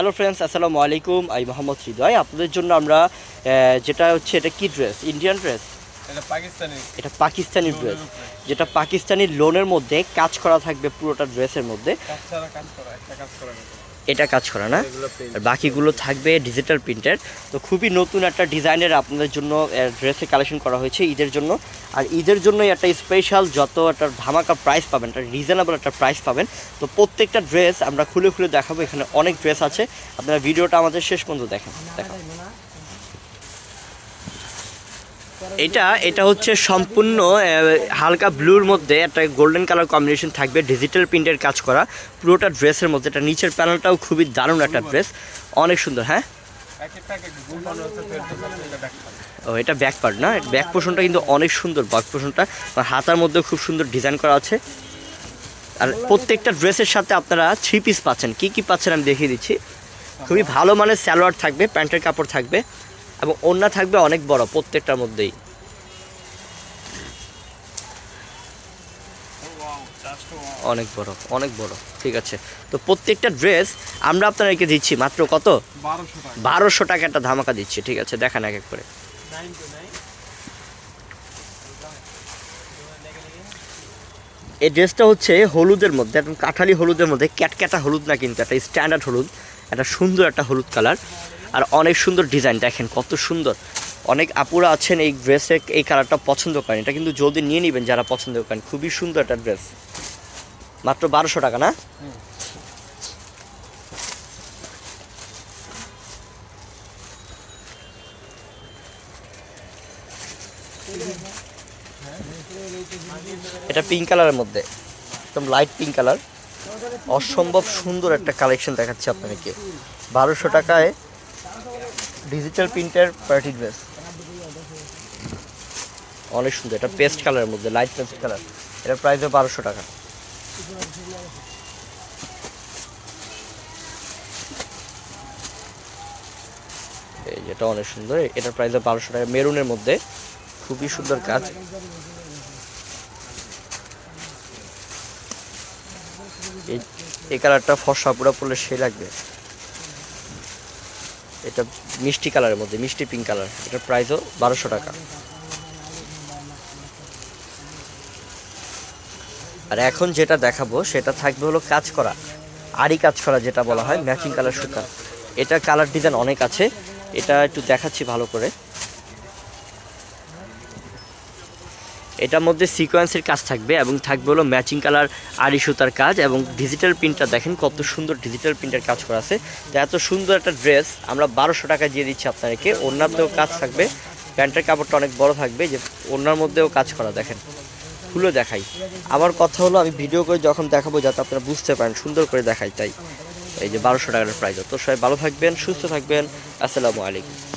Hello friends, আসসালামু আলাইকুম। আমি মোহাম্মদ হৃদয়। আপনাদের জন্য আমরা যেটা হচ্ছে, এটা কি ড্রেস? Indian dress? এটা পাকিস্তানি ড্রেস, যেটা পাকিস্তানি লোনের মধ্যে কাজ করা থাকবে পুরোটা ড্রেসের মধ্যে। এটা কাজ করা না, আর বাকিগুলো থাকবে ডিজিটাল প্রিন্টের। তো খুবই নতুন একটা ডিজাইনের আপনাদের জন্য ড্রেসের কালেকশন করা হয়েছে ঈদের জন্য। আর ঈদের জন্যই একটা স্পেশাল যত একটা ধামাকা প্রাইস পাবেন, একটা রিজনেবল একটা প্রাইস পাবেন। তো প্রত্যেকটা ড্রেস আমরা খুলে খুলে দেখাবো। এখানে অনেক ড্রেস আছে, আপনারা ভিডিওটা আমাদের শেষ পর্যন্ত দেখেন। এটা হচ্ছে সম্পূর্ণ হালকা ব্লুর মধ্যে একটা গোল্ডেন কালার কম্বিনেশন থাকবে, ডিজিটাল প্রিন্টের কাজ করা পুরোটা ড্রেসের মধ্যে। এটা নিচের প্যানেলটাও খুবই দারুণ একটা ড্রেস, অনেক সুন্দর। হ্যাঁ, ও এটা ব্যাক পার্ট না, ব্যাক পোর্শনটা কিন্তু অনেক সুন্দর। ব্যাক পোর্শনটা হাতার মধ্যে খুব সুন্দর ডিজাইন করা আছে। আর প্রত্যেকটা ড্রেসের সাথে আপনারা 3 পিস পাচ্ছেন। কি কি পাচ্ছেন আমি দেখিয়ে দিচ্ছি। খুবই ভালো মানের সালোয়ার থাকবে, প্যান্টের কাপড় থাকবে, এবং ওড়না থাকবে অনেক বড় প্রত্যেকটার মধ্যেই। অনেক বড়, অনেক বড়। ঠিক আছে, তো প্রত্যেকটা ড্রেস আমরা আপনাদেরকে দিচ্ছি মাত্র কত? 1200 টাকা একটা ধামাকা দিচ্ছি। ঠিক আছে, দেখান এক এক করে। এই ড্রেসটা হচ্ছে হলুদের মধ্যে, একদম কাঠালি হলুদের মধ্যে, ক্যাটক্যাটা হলুদ না কিন্তু, একটা স্ট্যান্ডার্ড হলুদ, একটা সুন্দর একটা হলুদ কালার। আর অনেক সুন্দর ডিজাইন, দেখেন কত সুন্দর। অনেক আপুরা আছেন এই ড্রেসে এই কালারটা পছন্দ করেন, এটা কিন্তু জলদি নিয়ে নেবেন যারা পছন্দ করেন। খুবই সুন্দর একটা ড্রেস, মাত্র 1200 টাকা না? এটা পিঙ্ক কালারের মধ্যে, একদম লাইট পিঙ্ক কালার, অসম্ভব সুন্দর একটা কালেকশন দেখাচ্ছি আপনাদেরকে। 1200 টাকায় ডিজিটাল প্রিন্টের পার্টি ড্রেস, অনেক সুন্দর। এটা পেস্ট কালারের মধ্যে, লাইট পেস্ট কালার। এটার প্রাইস 1200 টাকা। এই যেটা অনেক সুন্দর, এটার প্রাইস 1200 টাকা, মেরুনের মধ্যে, খুবই সুন্দর কাজ। এই কালারটা ফর্সা পুরো পরলে সেই লাগবে। এটা মিষ্টি কালারের মধ্যে, মিষ্টি পিঙ্ক কালার। এটার প্রাইসও 1200 টাকা। আর এখন যেটা দেখাবো সেটা থাকবে হলো কাজ করা, আড়ি কাজ করা, যেটা বলা হয় ম্যাচিং কালার সুতা। এটা কালার ডিজাইন অনেক আছে, এটা একটু দেখাচ্ছি ভালো করে। এটার মধ্যে সিকোয়েন্সের কাজ থাকবে এবং থাকবে হলো ম্যাচিং কালার আড়ি সুতার কাজ, এবং ডিজিটাল প্রিন্টটা দেখেন কত সুন্দর ডিজিটাল প্রিন্টের কাজ করা আছে। তো এত সুন্দর একটা ড্রেস আমরা 1200 টাকা দিয়ে দিচ্ছি আপনাদেরকে। ওড়নাতেও কাজ থাকবে, প্যান্টের কাপড়টা অনেক বড় থাকবে, যে ওড়নার মধ্যেও কাজ করা। দেখেন, খুলে দেখাই। আমার কথা হলো আমি ভিডিও করে যখন দেখাবো যাতে আপনারা বুঝতে পারেন, সুন্দর করে দেখাই, তাই এই যে 1200 টাকার প্রাইস। তো সবাই ভালো থাকবেন, সুস্থ থাকবেন। আসসালামু আলাইকুম।